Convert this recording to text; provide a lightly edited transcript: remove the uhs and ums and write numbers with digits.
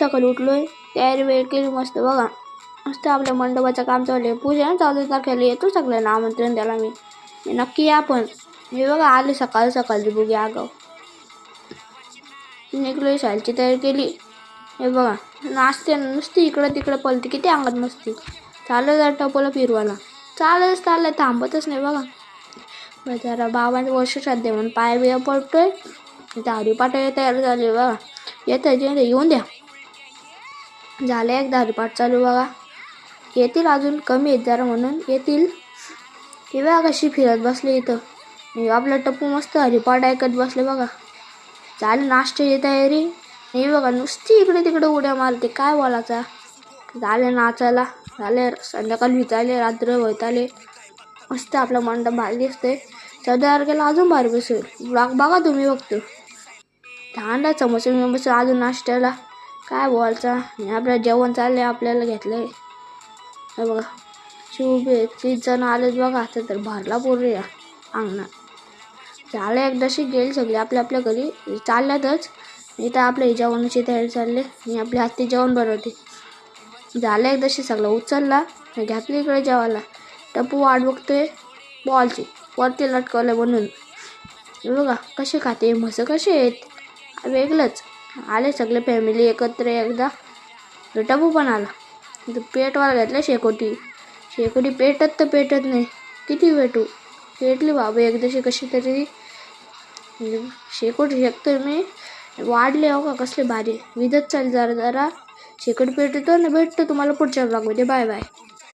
सकाळी उठलोय, तयारी वेळ केली मस्त बघा. मस्त आपल्या मंडपाचं काम चालू आहे. पूजा 14 तारखेला येतो सगळ्यांना आमंत्रण द्यायला मी नक्की या पण. हे बघा आले सकाळची बघूया आगाव. निघलोय, शाळेची तयारी केली. हे बघा नाचते नुसती इकडं तिकडं पलते, किती अंगात मस्ती. चाललं जरा टपोला फिरवायला, चाललंय थांबतच नाही बघा. जरा बाबांचं वर्ष श्राद्ध म्हणून पाया बिया पडतोय. हरिपाठ तयार झाले बघा. येतं येऊन द्या. झालं एकदा हरिपाठ चालू बघा. येतील अजून कमी आहेत जरा म्हणून येतील. हे बघा कशी फिरत बसले इथं. आपला टप्पू मस्त हरिपाठ ऐकत बसले बघा. झालं नाश्त्याची तयारी. हे बघा नुसती इकडे तिकडे उड्या मारते, काय बोलायचा. झाले नाचायला, झाले संध्याकाळी विचारले, रात्र होत आले. मस्त आपला मंडप भारी दिसते. 14 तारखेला अजून भारी बसेल. बघा तुम्ही बघतो. थंड समोसे अजून नाश्त्याला, काय बोलायचा. आपल्याला जेवण चाललंय, आपल्याला घेतलंय. हे बघा तीस जण आलेत बघा. आता तर भरला पूर्ण या अंगणात. झालं एकदाशी गेली सगळी आपल्या घरी चालल्यातच. इथं आपल्या जेवणाची तयारी चालली आणि आपली हाती जेवण बनवते. झालं एकदाशी सगळं उचलला, घातली इकडे जेवायला. टप्पू वाट बघतोय बॉलची, वरती लटकवलं बनवून. हे बघा कसे खाते म्हसं, कसे आहेत वेगळंच. आले सगळे फॅमिली एकत्र एकदा. टप्पू पण आला. पेटवायला घातलं शेकोटी पेटत नाही. किती पेटली बाबा एकदाशी कशी तरी. शेकोटी शेकतोय मी. वाढले हो का कसले भारी विधत चाल. जरा शेकोटी पेटतो ना. भेटतो तुम्हाला पुढच्या ब्लॉगमध्ये. Bye bye.